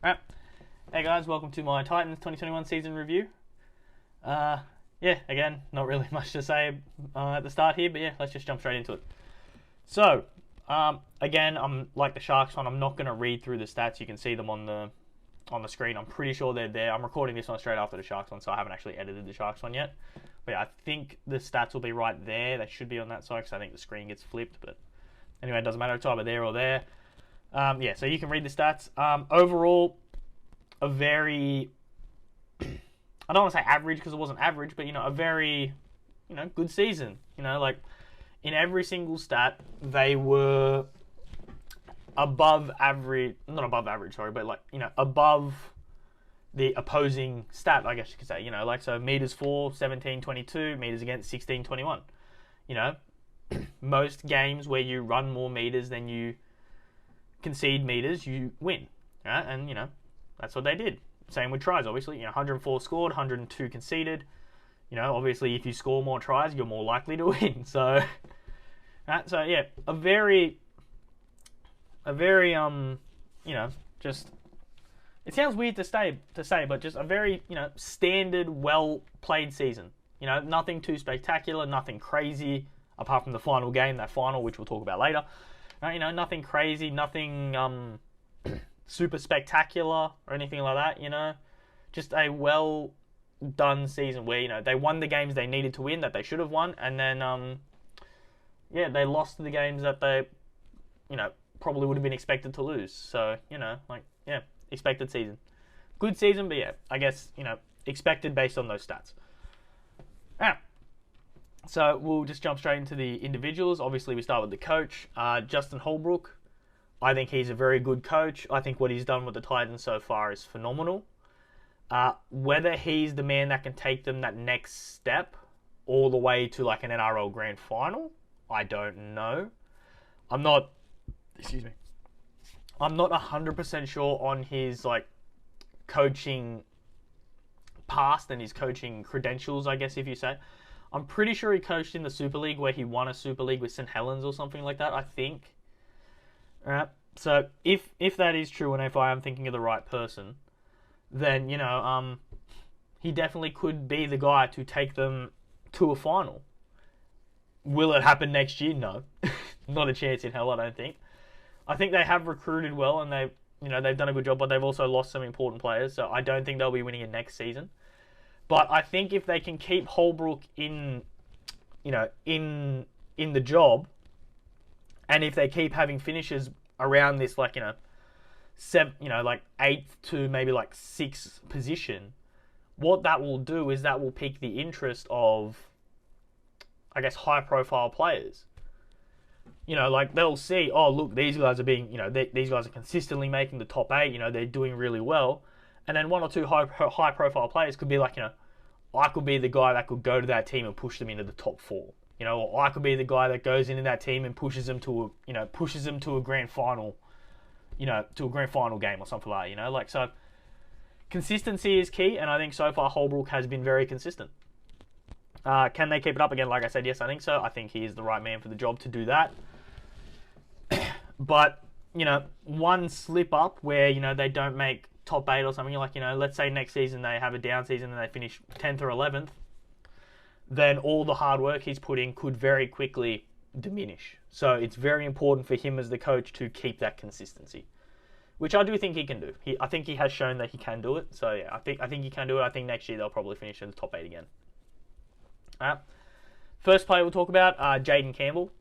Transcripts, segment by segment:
Alright. Hey guys, welcome to my Titans 2021 season review. Yeah, again, not really much to say at the start here, but yeah, let's just jump straight into it. So, again, I'm like the Sharks one, I'm not going to read through the stats. You can see them on the screen. I'm pretty sure they're there. I'm recording this one straight after the Sharks one, so I haven't actually edited the Sharks one yet. But yeah, I think the stats will be right there. They should be on that side because I think the screen gets flipped. But anyway, it doesn't matter. It's either there or there. Yeah, so you can read the stats. Overall, a very, I don't want to say average because it wasn't average, but, a very, good season. Like, in every single stat, they were above average, not above average, sorry, but, like, above the opposing stat, I guess you could say. Like, so meters for, 17-22, meters against, 16-21. Most games where you run more meters than you concede meters, you win, right? And that's what they did. Same with tries, obviously. 104 scored, 102 conceded. Obviously, if you score more tries, you're more likely to win. So, right? So yeah, a very, just, it sounds weird to say, but just a very, standard, well played season. Nothing too spectacular, nothing crazy, apart from the final game, that final, which we'll talk about later. Nothing crazy, nothing super spectacular or anything like that, just a well done season where, they won the games they needed to win, that they should have won, and then, they lost the games that they, probably would have been expected to lose. So, expected season. Good season, but yeah, I guess, expected based on those stats. Alright. So we'll just jump straight into the individuals. Obviously, we start with the coach, Justin Holbrook. I think he's a very good coach. I think what he's done with the Titans so far is phenomenal. Whether he's the man that can take them that next step all the way to like an NRL grand final, I don't know. I'm not 100% sure on his like coaching past and his coaching credentials, I guess if you say. I'm pretty sure he coached in the Super League where he won a Super League with St. Helens or something like that, I think. Alright, so if that is true and if I am thinking of the right person, then, he definitely could be the guy to take them to a final. Will it happen next year? No. Not a chance in hell, I don't think. I think they have recruited well and they've done a good job, but they've also lost some important players, so I don't think they'll be winning it next season. But I think if they can keep Holbrook in the job, and if they keep having finishes around this, like, like 8th to maybe like 6th position, what that will do is that will pique the interest of, I guess, high-profile players. Like they'll see, oh look, these guys are being, these guys are consistently making the top 8. They're doing really well. And then one or two high-profile players could be like, I could be the guy that could go to that team and push them into the top 4. Or I could be the guy that goes into that team and pushes them to a grand final, to a grand final game or something like that. Like, so consistency is key, and I think so far Holbrook has been very consistent. Can they keep it up again? Like I said, yes, I think so. I think he is the right man for the job to do that. But, one slip up where, they don't make top 8 or something, like, let's say next season they have a down season and they finish 10th or 11th, then all the hard work he's put in could very quickly diminish. So it's very important for him as the coach to keep that consistency, which I do think he can do. I think he has shown that he can do it. So yeah, I think he can do it. I think next year they'll probably finish in the top 8 again. First player we'll talk about, Jaden Campbell.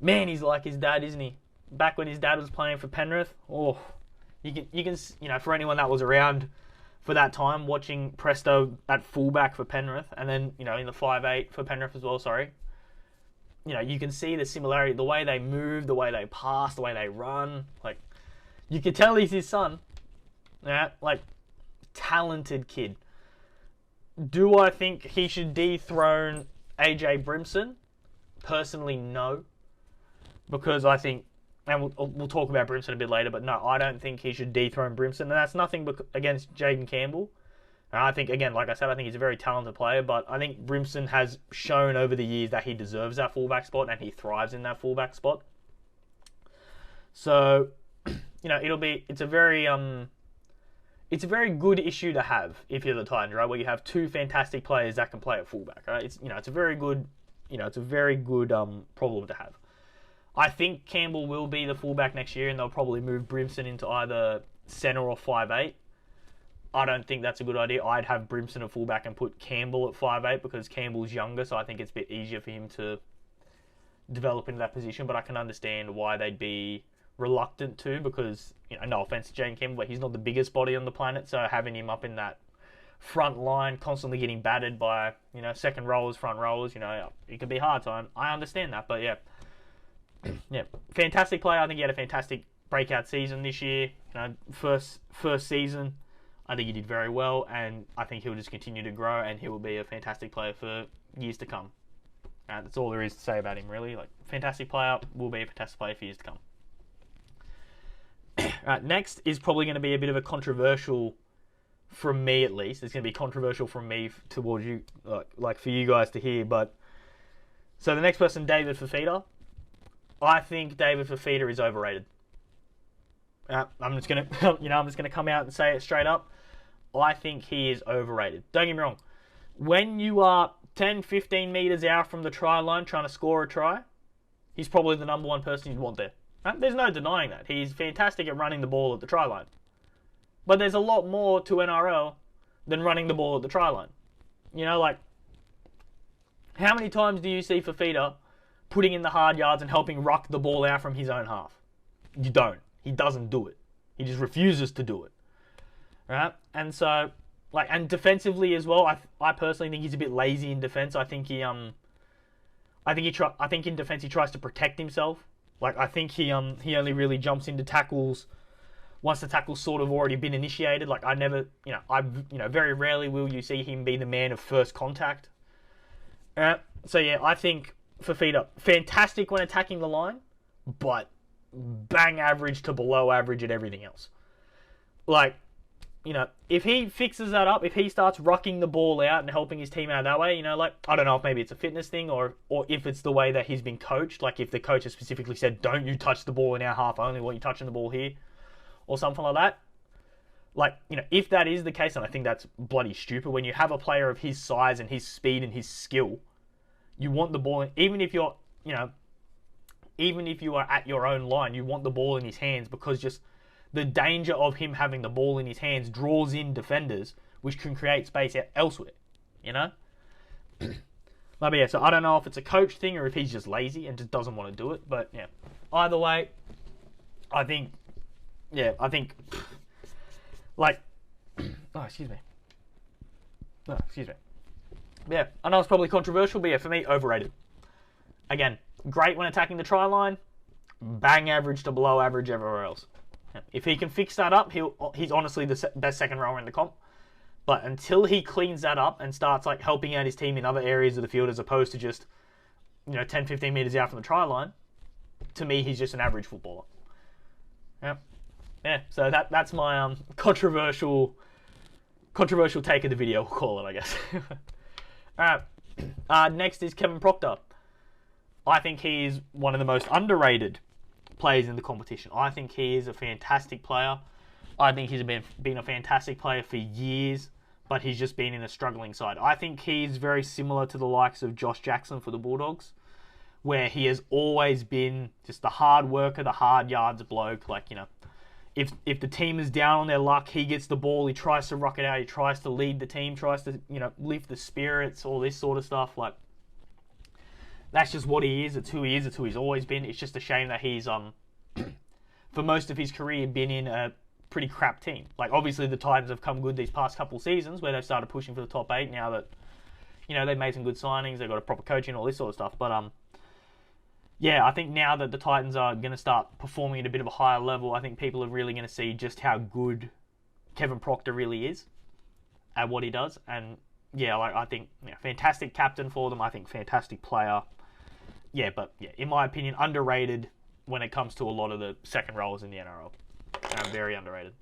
Man, he's like his dad, isn't he? Back when his dad was playing for Penrith, you can for anyone that was around for that time watching Presto at fullback for Penrith, and then in the 5'8" for Penrith as well. Sorry, you can see the similarity, the way they move, the way they pass, the way they run. Like, you could tell he's his son. Yeah, like, talented kid. Do I think he should dethrone AJ Brimson? Personally, no, because I think. And we'll talk about Brimson a bit later, but no, I don't think he should dethrone Brimson. And that's nothing against Jaden Campbell. And I think, again, like I said, I think he's a very talented player, but I think Brimson has shown over the years that he deserves that fullback spot and he thrives in that fullback spot. So, you know, it's a very good issue to have if you're the Titans, right? Where you have two fantastic players that can play at fullback, right? It's a very good, problem to have. I think Campbell will be the fullback next year, and they'll probably move Brimson into either centre or 5'8". I don't think that's a good idea. I'd have Brimson at fullback and put Campbell at 5'8", because Campbell's younger, so I think it's a bit easier for him to develop into that position. But I can understand why they'd be reluctant to, because, you know, no offense to Jane Campbell, but he's not the biggest body on the planet, so having him up in that front line, constantly getting battered by, you know, second rowers, front rowers, you know, it could be hard. So I understand that, but yeah. Yeah, fantastic player. I think he had a fantastic breakout season this year. You know, first season, I think he did very well, and I think he'll just continue to grow, and he will be a fantastic player for years to come. That's all there is to say about him, really. Like, fantastic player, will be a fantastic player for years to come. Next is probably going to be a bit of a controversial, from me at least. It's going to be controversial from me towards you, like for you guys to hear. But so the next person, David Fifita. I think David Fifita is overrated. I'm just gonna, I'm just gonna come out and say it straight up. I think he is overrated. Don't get me wrong. When you are 10, 15 meters out from the try line trying to score a try, he's probably the number one person you'd want there. There's no denying that. He's fantastic at running the ball at the try line. But there's a lot more to NRL than running the ball at the try line. You know, like, how many times do you see Fifita putting in the hard yards and helping ruck the ball out from his own half? You don't. He doesn't do it. He just refuses to do it. Right? And so, like, and defensively as well, I personally think he's a bit lazy in defense. I think in defense he tries to protect himself. Like, I think he only really jumps into tackles once the tackle's sort of already been initiated. Like, very rarely will you see him be the man of first contact. So yeah, I think Fifita, fantastic when attacking the line, but bang average to below average at everything else. Like, you know, if he fixes that up, if he starts rucking the ball out and helping his team out that way, you know, like, I don't know if maybe it's a fitness thing or if it's the way that he's been coached. Like, if the coach has specifically said, don't you touch the ball in our half, only want you touching the ball here, or something like that. Like, you know, if that is the case, and I think that's bloody stupid, when you have a player of his size and his speed and his skill, you want the ball, even if you are at your own line, you want the ball in his hands, because just the danger of him having the ball in his hands draws in defenders, which can create space elsewhere, you know? But yeah, so I don't know if it's a coach thing or if he's just lazy and just doesn't want to do it, but yeah. Either way, I think, like, excuse me. Yeah, I know it's probably controversial, but yeah, for me, overrated. Again, great when attacking the try line, bang average to below average everywhere else. If he can fix that up, he's honestly the best second rower in the comp. But until he cleans that up and starts, like, helping out his team in other areas of the field as opposed to just, 10, 15 meters out from the try line, to me, he's just an average footballer. Yeah. So that's my controversial take of the video, we'll call it, I guess. Alright. Next is Kevin Proctor. I think he's one of the most underrated players in the competition. I think he is a fantastic player. I think he's been a fantastic player for years, but he's just been in a struggling side. I think he's very similar to the likes of Josh Jackson for the Bulldogs, where he has always been just the hard worker, the hard yards bloke. Like, if the team is down on their luck, he gets the ball, he tries to rock it out, he tries to lead the team, tries to, lift the spirits, all this sort of stuff. Like, that's just what he is. It's who he is. It's who he's always been. It's just a shame that he's, for most of his career, been in a pretty crap team. Like, obviously the Titans have come good these past couple seasons where they've started pushing for the top 8 now that, they've made some good signings, they've got a proper coach and all this sort of stuff. But, yeah, I think now that the Titans are going to start performing at a bit of a higher level, I think people are really going to see just how good Kevin Proctor really is at what he does. And, yeah, I think fantastic captain for them. I think fantastic player. Yeah, but, yeah, in my opinion, underrated when it comes to a lot of the second roles in the NRL. Very underrated.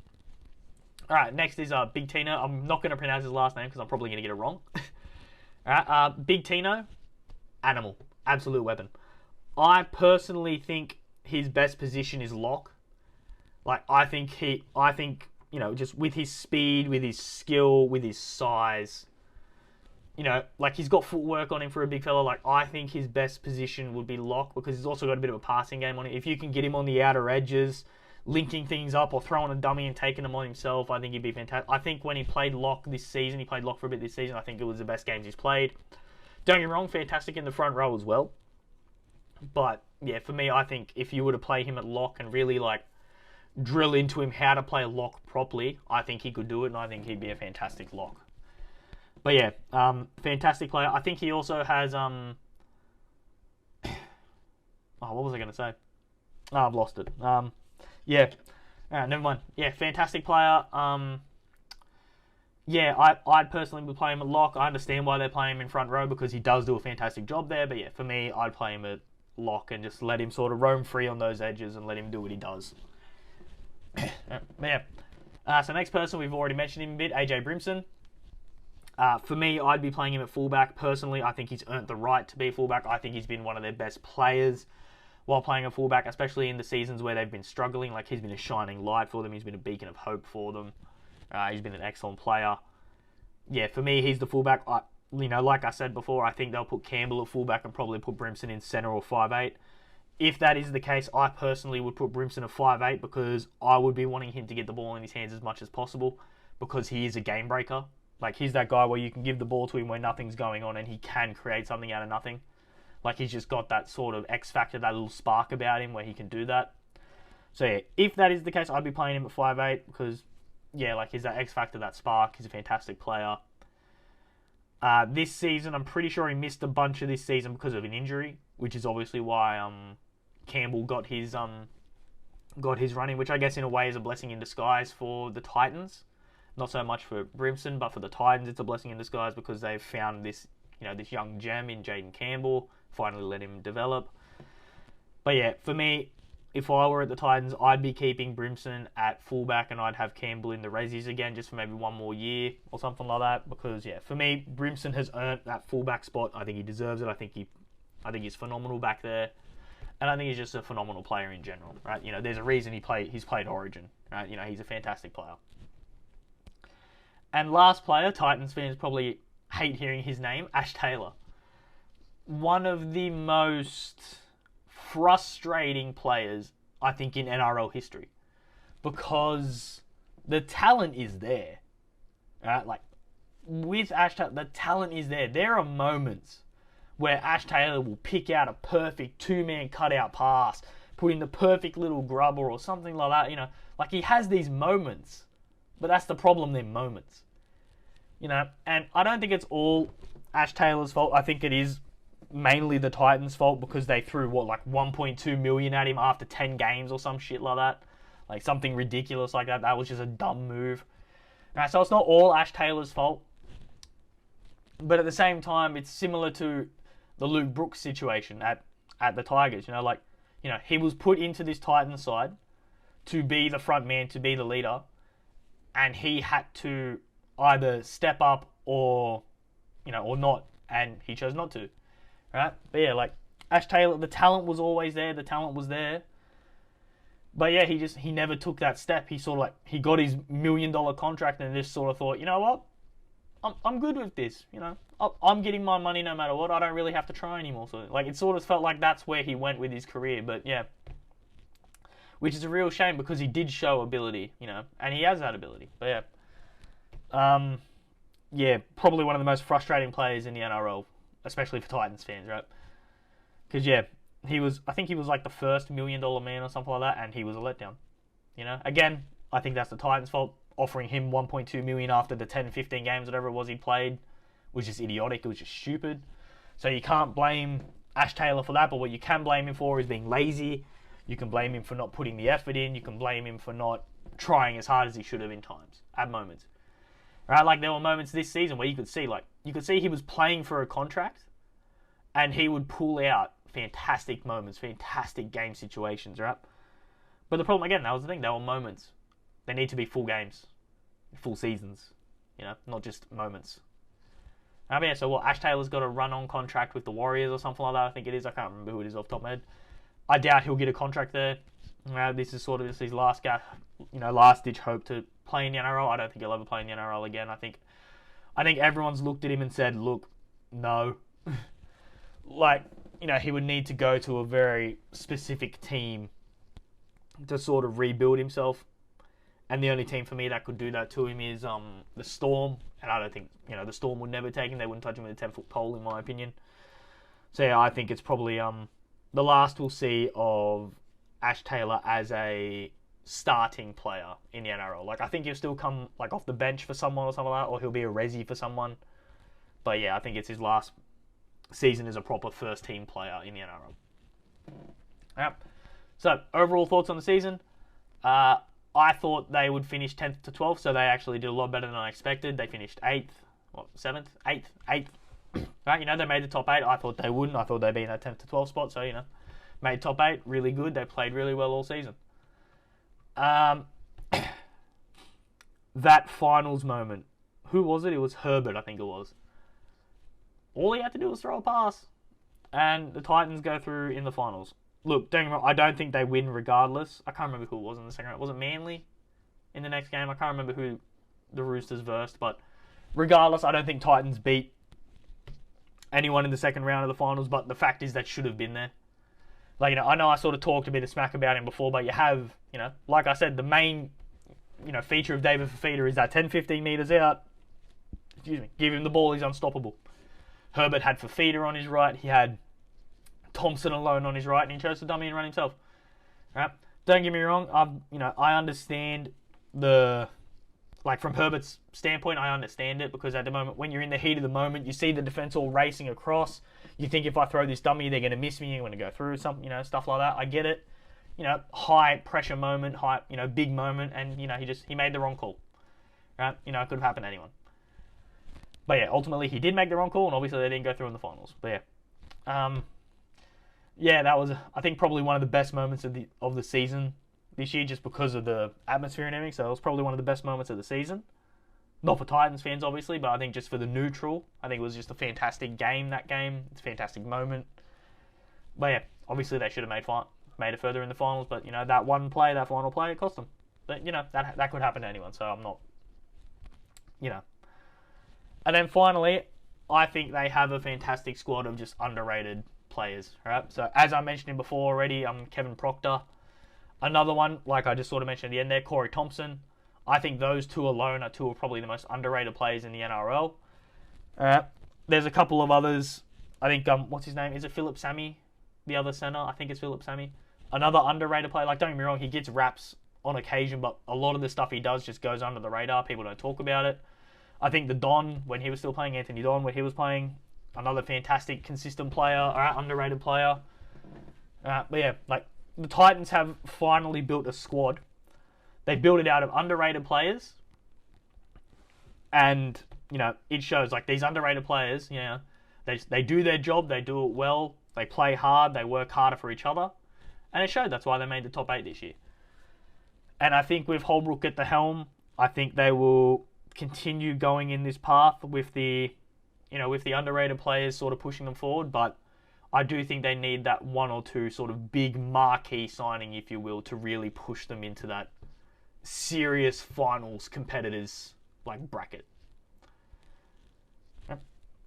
All right, next is Big Tino. I'm not going to pronounce his last name because I'm probably going to get it wrong. All right, Big Tino, animal, absolute weapon. I personally think his best position is lock. Like, I think just with his speed, with his skill, with his size, like he's got footwork on him for a big fella. Like, I think his best position would be lock because he's also got a bit of a passing game on it. If you can get him on the outer edges, linking things up or throwing a dummy and taking them on himself, I think he'd be fantastic. I think when he played lock this season, he played lock for a bit this season, I think it was the best games he's played. Don't get me wrong, fantastic in the front row as well. But, yeah, for me, I think if you were to play him at lock and really, like, drill into him how to play lock properly, I think he could do it, and I think he'd be a fantastic lock. But, yeah, fantastic player. I think he also has, what was I going to say? Oh, I've lost it. Yeah, never mind. Yeah, fantastic player. Yeah, I'd personally would play him at lock. I understand why they're playing him in front row because he does do a fantastic job there. But yeah, for me, I'd play him at lock and just let him sort of roam free on those edges and let him do what he does. Yeah. So next person, we've already mentioned him a bit, AJ Brimson. For me, I'd be playing him at fullback. Personally, I think he's earned the right to be a fullback. I think he's been one of their best players while playing a fullback, especially in the seasons where they've been struggling. Like, he's been a shining light for them. He's been a beacon of hope for them. He's been an excellent player. Yeah, for me, he's the fullback. Like I said before, I think they'll put Campbell at fullback and probably put Brimson in centre or 5'8". If that is the case, I personally would put Brimson at 5'8" because I would be wanting him to get the ball in his hands as much as possible because he is a game breaker. Like, he's that guy where you can give the ball to him when nothing's going on and he can create something out of nothing. Like, he's just got that sort of X factor, that little spark about him where he can do that. So, yeah, if that is the case, I'd be playing him at 5'8" because, yeah, like, he's that X factor, that spark. He's a fantastic player. This season, I'm pretty sure he missed a bunch of this season because of an injury, which is obviously why Campbell got his running, which I guess in a way is a blessing in disguise for the Titans. Not so much for Brimson, but for the Titans, it's a blessing in disguise because they've found this young gem in Jaden Campbell, finally let him develop. But yeah, for me, if I were at the Titans, I'd be keeping Brimson at fullback and I'd have Campbell in the Rezzies again just for maybe one more year or something like that. Because yeah, for me, Brimson has earned that fullback spot. I think he deserves it. I think he's phenomenal back there. And I think he's just a phenomenal player in general, right? There's a reason he's played Origin, right? He's a fantastic player. And last player, Titans fans probably hate hearing his name, Ash Taylor. One of the most frustrating players, I think, in NRL history. Because the talent is there. Right? Like, with Ash Taylor, the talent is there. There are moments where Ash Taylor will pick out a perfect two-man cutout pass, put in the perfect little grubber or something like that. Like, he has these moments. But that's the problem, they're moments. And I don't think it's all Ash Taylor's fault. I think it is mainly the Titans' fault because they threw, 1.2 million at him after 10 games or some shit like that. Like, something ridiculous like that. That was just a dumb move. So it's not all Ash Taylor's fault. But at the same time, it's similar to the Luke Brooks situation at the Tigers. He was put into this Titans side to be the front man, to be the leader. And he had to either step up or not. And he chose not to. Right? But yeah, Ash Taylor, the talent was always there. The talent was there. But yeah, he never took that step. He sort of he got his $1 million contract and just sort of thought, you know what? I'm good with this. I'm getting my money no matter what. I don't really have to try anymore. So it sort of felt like that's where he went with his career. But yeah, which is a real shame because he did show ability, and he has that ability. But yeah, yeah, probably one of the most frustrating players in the NRL, especially for Titans fans, right? Because yeah, I think he was the first $1 million man or something like that, and he was a letdown. Again, I think that's the Titans' fault. Offering him 1.2 million after the 10, 15 games, whatever it was he played, was just idiotic. It was just stupid. So you can't blame Ash Taylor for that, but what you can blame him for is being lazy. You can blame him for not putting the effort in. You can blame him for not trying as hard as he should have in times, at moments. Right? There were moments this season where you could see he was playing for a contract, and he would pull out fantastic moments, fantastic game situations, right? But the problem, again, that was the thing. There were moments. They need to be full games, full seasons, not just moments. So Ash Taylor's got a run-on contract with the Warriors or something like that. I think it is. I can't remember who it is off the top of my head. I doubt he'll get a contract there. This is sort of just his last last ditch hope to play in the NRL. I don't think he'll ever play in the NRL again. I think everyone's looked at him and said, look, no. Like, he would need to go to a very specific team to sort of rebuild himself. And the only team for me that could do that to him is the Storm. And I don't think, the Storm would never take him. They wouldn't touch him with a 10-foot pole, in my opinion. So, yeah, I think it's probably the last we'll see of Ash Taylor as a starting player in the NRL. Like, I think he'll still come like off the bench for someone or something like that, or he'll be a resi for someone. But, yeah, I think it's his last season as a proper first-team player in the NRL. Yep. So, overall thoughts on the season. I thought they would finish 10th to 12th, so they actually did a lot better than I expected. They finished 8th, 7th? 8th. Right, they made the top 8. I thought they wouldn't. I thought they'd be in that 10th to 12th spot, so, made top 8. Really good. They played really well all season. That finals moment. Who was it? It was Herbert, I think it was. All he had to do was throw a pass, and the Titans go through in the finals. Look, don't get me wrong, I don't think they win regardless. I can't remember who it was in the second round. Was it Manly in the next game? I can't remember who the Roosters versed, but regardless, I don't think Titans beat anyone in the second round of the finals, but the fact is that should have been there. Like, I know I sort of talked a bit of smack about him before, but you have, like I said, the main, feature of David Fifita is that 10, 15 metres out, give him the ball, he's unstoppable. Herbert had Fifita on his right, he had Thompson alone on his right, and he chose to dummy and run himself. Right? Don't get me wrong, I understand from Herbert's standpoint, I understand it, because at the moment, when you're in the heat of the moment, you see the defence all racing across, you think if I throw this dummy, they're going to miss me, I'm going to go through something, stuff like that. I get it. High pressure moment, big moment, and, he made the wrong call. Right? It could have happened to anyone. But yeah, ultimately, he did make the wrong call, and obviously they didn't go through in the finals. But yeah. That was, I think, probably one of the best moments of the season this year, just because of the atmosphere and everything. So it was probably one of the best moments of the season. Not for Titans fans, obviously, but I think just for the neutral, I think it was just a fantastic game, that game. It's a fantastic moment. But yeah, obviously they should have made it further in the finals, but, that one play, that final play, it cost them. But, that could happen to anyone, so I'm not, And then finally, I think they have a fantastic squad of just underrated players, right? So as I mentioned him before already, Kevin Proctor. Another one, like I just sort of mentioned at the end there, Corey Thompson. I think those two alone are two of probably the most underrated players in the NRL. There's a couple of others. I think, what's his name? Is it Philip Sammy? The other centre? I think it's Philip Sammy. Another underrated player. Like, don't get me wrong, he gets raps on occasion, but a lot of the stuff he does just goes under the radar. People don't talk about it. I think the Don, when he was still playing, Anthony Don, when he was playing, another fantastic, consistent player, underrated player. But yeah, the Titans have finally built a squad. They built it out of underrated players. And, it shows, these underrated players, they do their job, they do it well, they play hard, they work harder for each other. And it showed. That's why they made the top 8 this year. And I think with Holbrook at the helm, I think they will continue going in this path with the underrated players sort of pushing them forward. But I do think they need that one or two sort of big marquee signing, if you will, to really push them into that serious finals competitors bracket.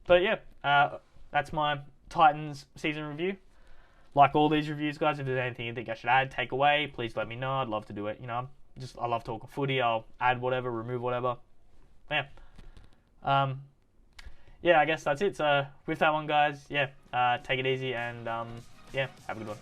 But yeah, that's my Titans season review. Like all these reviews, guys, if there's anything you think I should add, take away, please let me know. I'd love to do it. I love talking footy. I'll add whatever, remove whatever. Yeah. Yeah, I guess that's it. So with that one, guys, yeah, take it easy and yeah, have a good one.